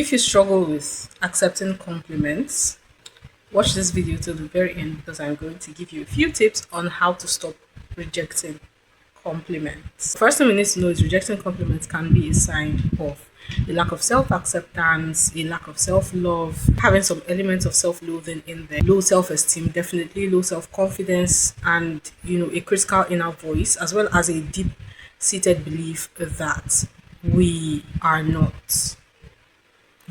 If you struggle with accepting compliments, watch this video till the very end because I'm going to give you a few tips on how to stop rejecting compliments. First thing we need to know is rejecting compliments can be a sign of a lack of self-acceptance, a lack of self-love, having some elements of self-loathing in there, low self-esteem, definitely low self-confidence, and a critical inner voice, as well as a deep-seated belief that we are not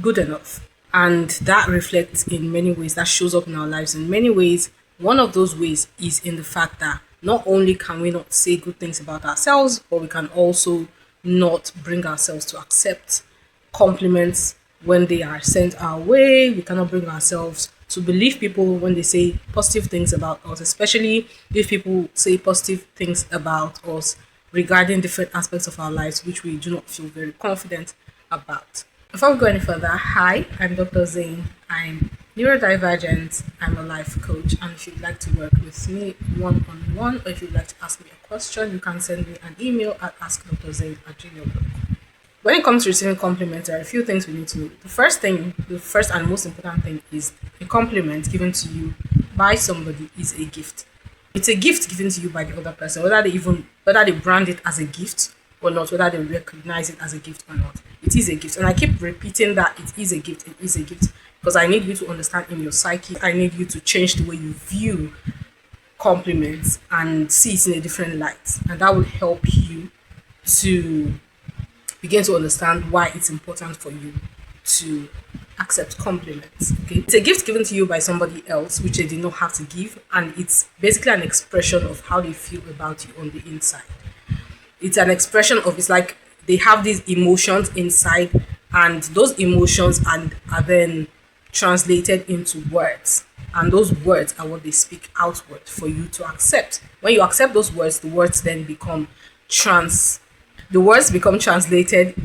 good enough. And that reflects in many ways, that shows up in our lives in many ways. One of those ways is in the fact that not only can we not say good things about ourselves, but we can also not bring ourselves to accept compliments when they are sent our way. We cannot bring ourselves to believe people when they say positive things about us, especially if people say positive things about us regarding different aspects of our lives, which we do not feel very confident about. Before we go any further, hi, I'm Dr. Zane. I'm neurodivergent. I'm a life coach. And if you'd like to work with me one-on-one, or if you'd like to ask me a question, you can send me an email at askdrzayne@gmail.com. When it comes to receiving compliments, there are a few things we need to know. The first and most important thing is a compliment given to you by somebody is a gift. It's a gift given to you by the other person, whether they brand it as a gift or not, whether they recognize it as a gift or not. It is a gift. And I keep repeating that it is a gift, because I need you to understand in your psyche, I need you to change the way you view compliments and see it in a different light. And that will help you to begin to understand why it's important for you to accept compliments. Okay, it's a gift given to you by somebody else, which they did not have to give, and it's basically an expression of how they feel about you on the inside. It's an expression of, it's like they have these emotions inside, and those emotions are then translated into words, and those words are what they speak outward for you to accept. When you accept those words, the words become translated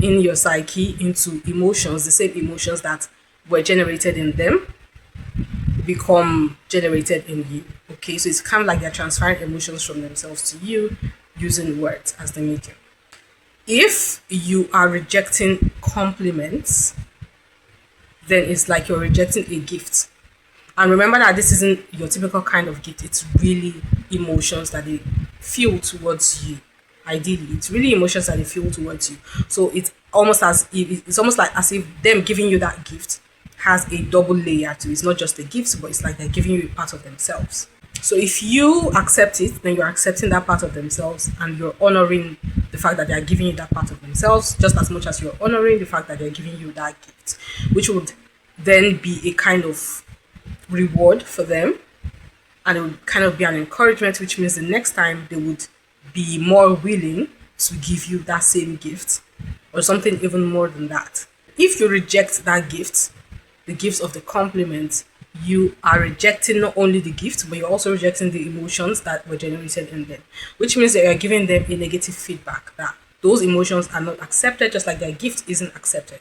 in your psyche into emotions. The same emotions that were generated in them become generated in you. Okay, so it's kind of like they're transferring emotions from themselves to you using words as the medium. If you are rejecting compliments, then it's like you're rejecting a gift. And remember that this isn't your typical kind of gift. It's really emotions that they feel towards you. Ideally, it's really emotions that they feel towards you. So it's almost like as if them giving you that gift has a double layer to it. It's not just a gift, but it's like they're giving you a part of themselves. So if you accept it, then you're accepting that part of themselves, and you're honoring the fact that they are giving you that part of themselves just as much as you're honoring the fact that they're giving you that gift, which would then be a kind of reward for them, and it would kind of be an encouragement, which means the next time they would be more willing to give you that same gift or something even more than that. If you reject that gift, the gift of the compliment, you are rejecting not only the gift, but you're also rejecting the emotions that were generated in them, which means that you're giving them a negative feedback that those emotions are not accepted, just like their gift isn't accepted,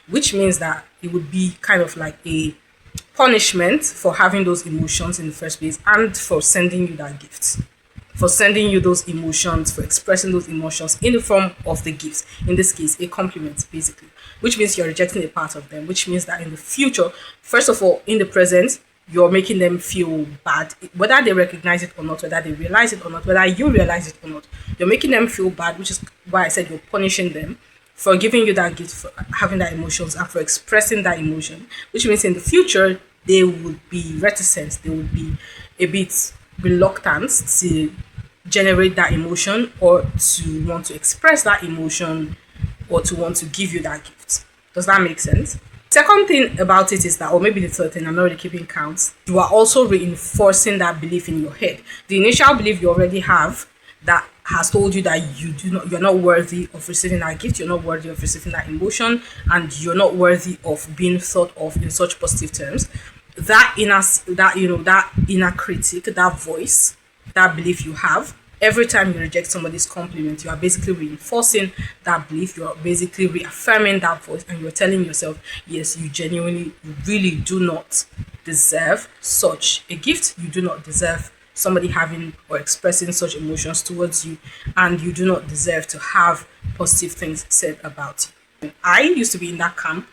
which means that it would be kind of like a punishment for having those emotions in the first place and for sending you that gift, for sending you those emotions, for expressing those emotions in the form of the gifts, in this case a compliment basically, which means you're rejecting a part of them, which means that in the future, first of all, in the present, you're making them feel bad, whether they recognize it or not, whether they realize it or not, whether you realize it or not, you're making them feel bad, which is why I said you're punishing them for giving you that gift, for having that emotions, and for expressing that emotion, which means in the future they would be reticent, they would be a bit reluctant to generate that emotion or to want to express that emotion or to want to give you that gift. Does that make sense? Second thing about it is that, or maybe the third thing, I'm not really keeping count, you are also reinforcing that belief in your head. The initial belief you already have that has told you that you're not worthy of receiving that gift, you're not worthy of receiving that emotion, and you're not worthy of being thought of in such positive terms. That inner critic, that voice, that belief you have, every time you reject somebody's compliment, you are basically reinforcing that belief. You are basically reaffirming that voice, and you're telling yourself, yes, you really do not deserve such a gift. You do not deserve somebody having or expressing such emotions towards you, and you do not deserve to have positive things said about you. I used to be in that camp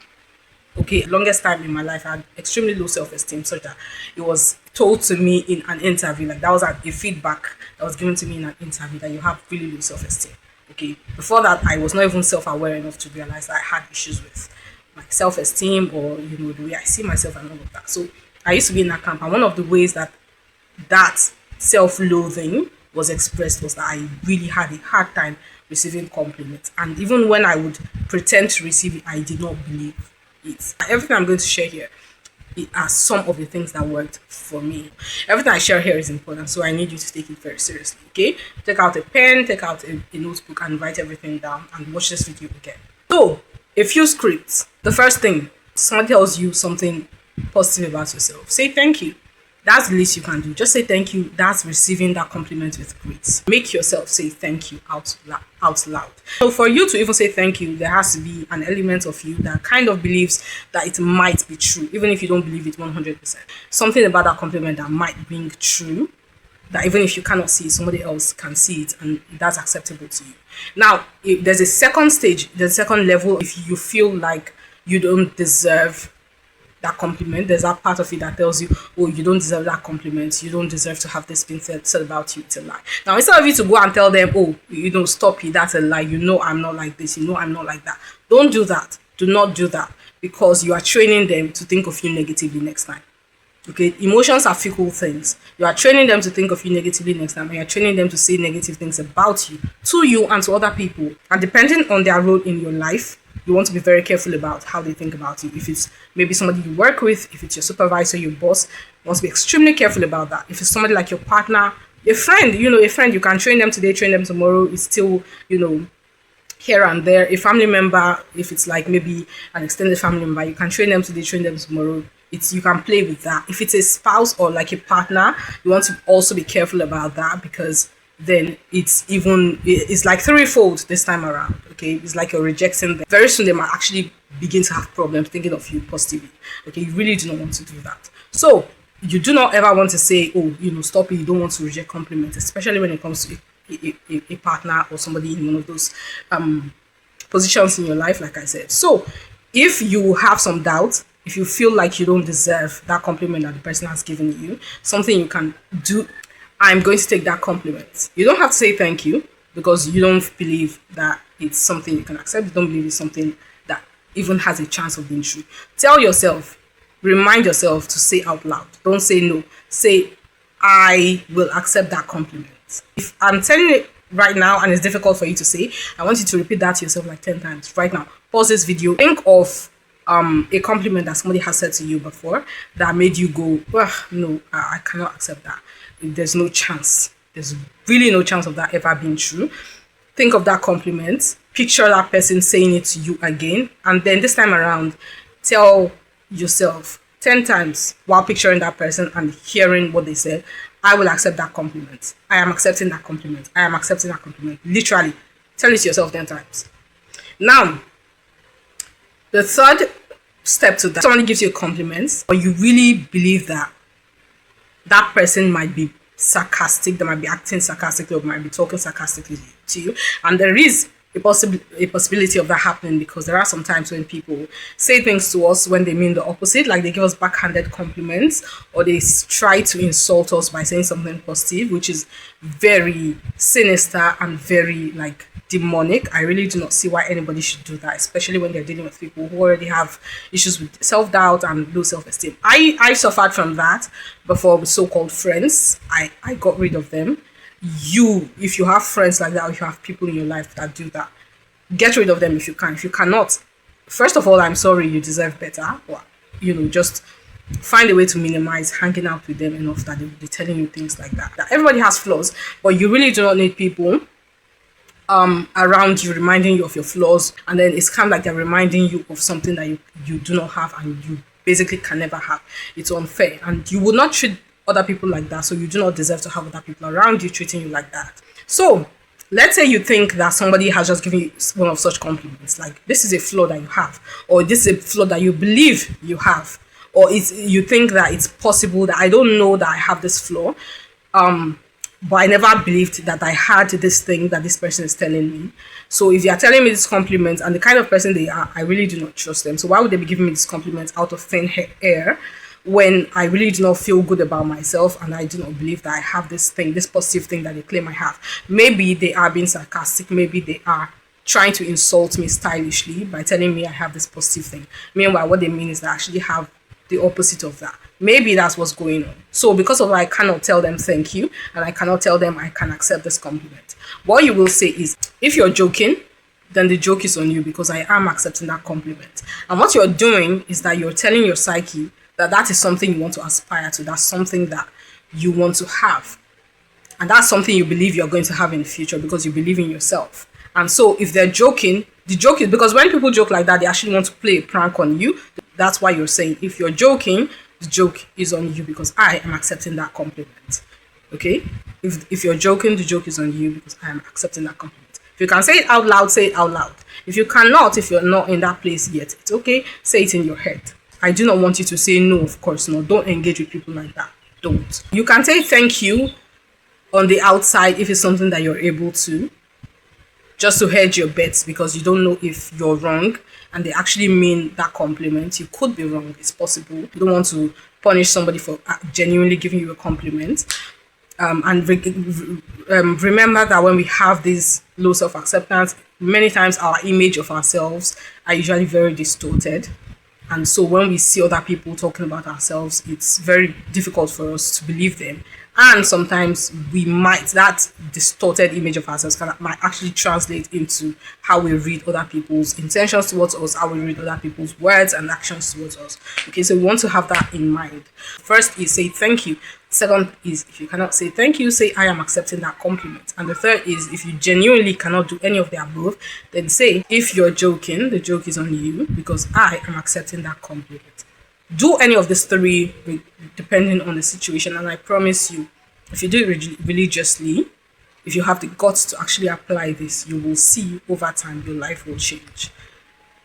Okay, longest time in my life, I had extremely low self-esteem, such that it was told to me in an interview, like that was a feedback that was given to me in an interview, that you have really low self-esteem. Okay, before that, I was not even self-aware enough to realize that I had issues with my self-esteem, or the way I see myself and all of that. So I used to be in that camp, and one of the ways that self-loathing was expressed was that I really had a hard time receiving compliments, and even when I would pretend to receive it, I did not believe it. Everything I'm going to share here, it are some of the things that worked for me. Everything I share here is important, so I need you to take it very seriously. Okay, take out a pen, take out a notebook, and write everything down, and watch this video again. So, a few scripts. The first thing, someone tells you something positive about yourself, say thank you. That's the least you can do. Just say thank you. That's receiving that compliment with grace. Make yourself say thank you out loud. So for you to even say thank you, there has to be an element of you that kind of believes that it might be true, even if you don't believe it 100%. Something about that compliment that might be true, that even if you cannot see it, somebody else can see it, and that's acceptable to you. Now, if there's a second stage, there's a second level. If you feel like you don't deserve that compliment, there's that part of it that tells you, oh, you don't deserve that compliment, you don't deserve to have this being said about you, it's a lie. Now, instead of you to go and tell them, oh, stop it, that's a lie, I'm not like this, I'm not like that, don't do that. Do not do that, because you are training them to think of you negatively next time. Okay, emotions are fickle things. You are training them to think of you negatively next time, and you're training them to say negative things about you, to you and to other people. And depending on their role in your life, you want to be very careful about how they think about you. If it's maybe somebody you work with, if it's your supervisor, your boss, you want to be extremely careful about that. If it's somebody like your partner, a friend, you can train them today, train them tomorrow. It's still, here and there. A family member, if it's like maybe an extended family member, you can train them today, train them tomorrow. You can play with that. If it's a spouse or like a partner, you want to also be careful about that, because then it's like threefold this time around. Okay, it's like you're rejecting them. Very soon they might actually begin to have problems thinking of you positively. Okay, you really do not want to do that. So you do not ever want to say, oh, stop it. You don't want to reject compliments, especially when it comes to a partner or somebody in one of those positions in your life, like I said. So if you have some doubt, if you feel like you don't deserve that compliment that the person has given you, something you can do, I'm going to take that compliment. You don't have to say thank you, because you don't believe that it's something you can accept. You don't believe it's something that even has a chance of being true. Tell yourself, remind yourself to say out loud. Don't say no. Say, I will accept that compliment. If I'm telling you right now and it's difficult for you to say, I want you to repeat that to yourself like 10 times right now. Pause this video. Think of a compliment that somebody has said to you before that made you go, no, I cannot accept that. There's no chance. There's really no chance of that ever being true. Think of that compliment. Picture that person saying it to you again. And then this time around, tell yourself 10 times while picturing that person and hearing what they said, I will accept that compliment. I am accepting that compliment. I am accepting that compliment. Literally, tell it to yourself 10 times. Now, the third step to that, somebody gives you a compliment, or you really believe that that person might be sarcastic, they might be acting sarcastically, or might be talking sarcastically to you, and there is a possibility of that happening, because there are some times when people say things to us when they mean the opposite, like they give us backhanded compliments, or they try to insult us by saying something positive, which is very sinister and very demonic. I really do not see why anybody should do that, especially when they're dealing with people who already have issues with self-doubt and low self-esteem. I suffered from that before with so-called friends. I got rid of them. If you have friends like that, or if you have people in your life that do that, get rid of them if you can. If you cannot, first of all, I'm sorry, you deserve better. Or, just find a way to minimize hanging out with them enough that they'll be telling you things like that. Everybody has flaws, but you really do not need people around you reminding you of your flaws, and then it's kind of like they're reminding you of something that you do not have and you basically can never have. It's unfair, and you would not treat other people like that, so you do not deserve to have other people around you treating you like that. So let's say you think that somebody has just given you one of such compliments, like this is a flaw that you have, or this is a flaw that you believe you have, or you think that it's possible that I don't know that I have this flaw. but I never believed that I had this thing that this person is telling me. So if they are telling me this compliment and the kind of person they are, I really do not trust them. So why would they be giving me this compliment out of thin air when I really do not feel good about myself and I do not believe that I have this thing, this positive thing that they claim I have? Maybe they are being sarcastic. Maybe they are trying to insult me stylishly by telling me I have this positive thing. Meanwhile, what they mean is that I actually have the opposite of that. Maybe that's what's going on. So because of that, I cannot tell them thank you, and I cannot tell them I can accept this compliment. What you will say is, if you're joking, then the joke is on you because I am accepting that compliment. And what you're doing is that you're telling your psyche that that is something you want to aspire to. That's something that you want to have. And that's something you believe you're going to have in the future because you believe in yourself. And so if they're joking, the joke is because when people joke like that, they actually want to play a prank on you. That's why you're saying if you're joking, the joke is on you because I am accepting that compliment. Okay? If you're joking, the joke is on you because I am accepting that compliment. If you can say it out loud, say it out loud. If you cannot, if you're not in that place yet, it's okay. Say it in your head. I do not want you to say no, of course, no. Don't engage with people like that. Don't. You can say thank you on the outside if it's something that you're able to, just to hedge your bets because you don't know if you're wrong and they actually mean that compliment. You could be wrong. It's possible. You don't want to punish somebody for genuinely giving you a compliment. Remember that when we have this low self-acceptance, many times our image of ourselves are usually very distorted. And so when we see other people talking about ourselves, it's very difficult for us to believe them. And sometimes that distorted image of ourselves might actually translate into how we read other people's intentions towards us, how we read other people's words and actions towards us. Okay, so we want to have that in mind. First is say thank you. Second is if you cannot say thank you, say I am accepting that compliment. And the third is if you genuinely cannot do any of the above, then say if you're joking, the joke is on you because I am accepting that compliment. Do any of these three depending on the situation, and I promise you, if you do it religiously, if you have the guts to actually apply this, you will see over time your life will change.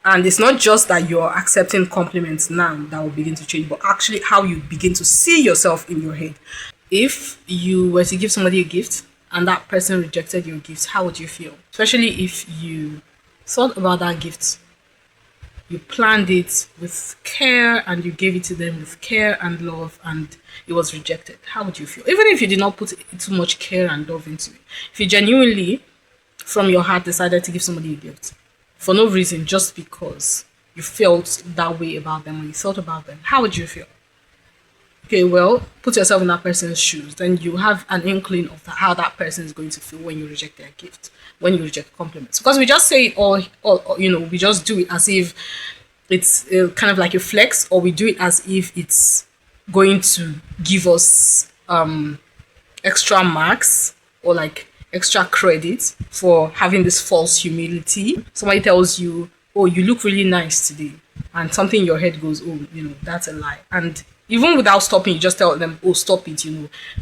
And it's not just that you're accepting compliments now that will begin to change, but actually how you begin to see yourself in your head. If you were to give somebody a gift and that person rejected your gift, how would you feel? Especially if you thought about that gift, you planned it with care and you gave it to them with care and love and it was rejected. How would you feel? Even if you did not put too much care and love into it. If you genuinely, from your heart, decided to give somebody a gift for no reason, just because you felt that way about them or you thought about them, how would you feel? Okay, well, put yourself in that person's shoes. Then you have an inkling of how that person is going to feel when you reject their gift, when you reject compliments. Because we just say it all we just do it as if it's kind of like a flex, or we do it as if it's going to give us extra marks or like extra credit for having this false humility. Somebody tells you, oh, you look really nice today. And something in your head goes, oh, that's a lie. And even without stopping, you just tell them, oh, stop it,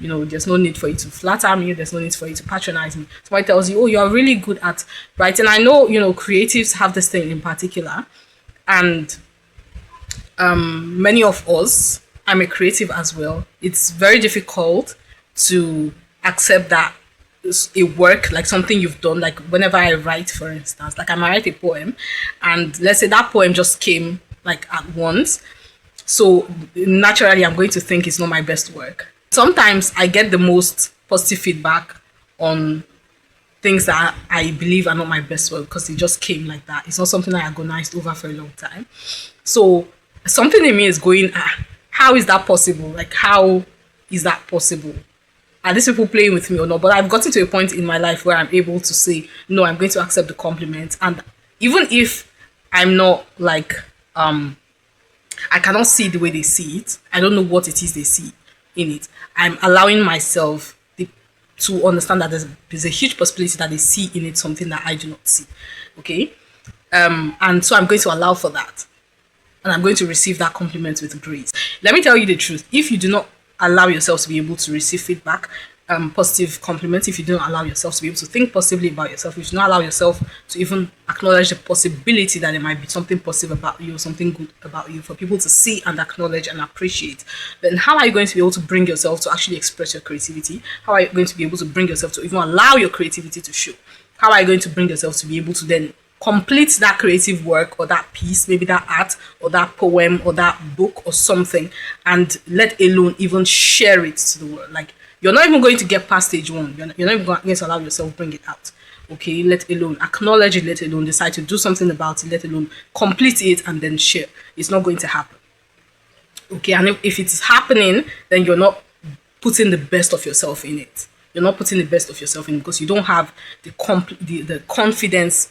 there's no need for you to flatter me, there's no need for you to patronize me. Somebody tells you, oh, you're really good at writing. I know, creatives have this thing in particular. And many of us, I'm a creative as well, it's very difficult to accept that a work, like something you've done, like whenever I write, for instance, like I might write a poem, and let's say that poem just came like at once. So naturally, I'm going to think it's not my best work. Sometimes I get the most positive feedback on things that I believe are not my best work because it just came like that. It's not something I agonized over for a long time. So something in me is going, how is that possible? Like, how is that possible? Are these people playing with me or not? But I've gotten to a point in my life where I'm able to say, no, I'm going to accept the compliment. And even if I'm not like, I cannot see the way they see it, I don't know what it is they see in it, I'm allowing myself to understand that there's a huge possibility that they see in it something that I do not see. Okay? And so I'm going to allow for that. And I'm going to receive that compliment with grace. Let me tell you the truth. If you do not allow yourself to be able to receive feedback, positive compliments, if you don't allow yourself to be able to think positively about yourself, if you don't allow yourself to even acknowledge the possibility that there might be something positive about you, something good about you for people to see and acknowledge and appreciate, then how are you going to be able to bring yourself to actually express your creativity? How are you going to be able to bring yourself to even allow your creativity to show? How are you going to bring yourself to be able to then complete that creative work or that piece, maybe that art or that poem or that book or something, and let alone even share it to the world? Like, you're not even going to get past stage one. You're not even going to allow yourself bring it out. Okay, let alone acknowledge it, let alone decide to do something about it, let alone complete it and then share. It's not going to happen. Okay, and if it's happening, then you're not putting the best of yourself in it. You're not putting the best of yourself in, because you don't have the confidence,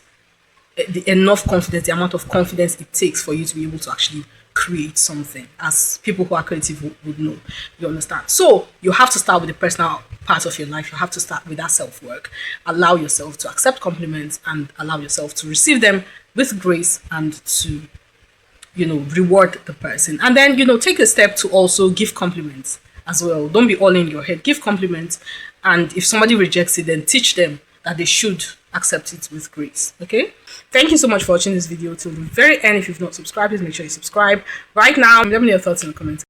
enough confidence, the amount of confidence it takes for you to be able to actually create something, as people who are creative would know. You understand? So you have to start with the personal part of your life. You have to start with that self-work. Allow yourself to accept compliments and allow yourself to receive them with grace and to, reward the person. And then, take a step to also give compliments as well. Don't be all in your head. Give compliments, and if somebody rejects it, then teach them that they should accept it with grace. Okay, thank you so much for watching this video till the very end. If you've not subscribed, please make sure you subscribe right now. Let me know your thoughts in the comments.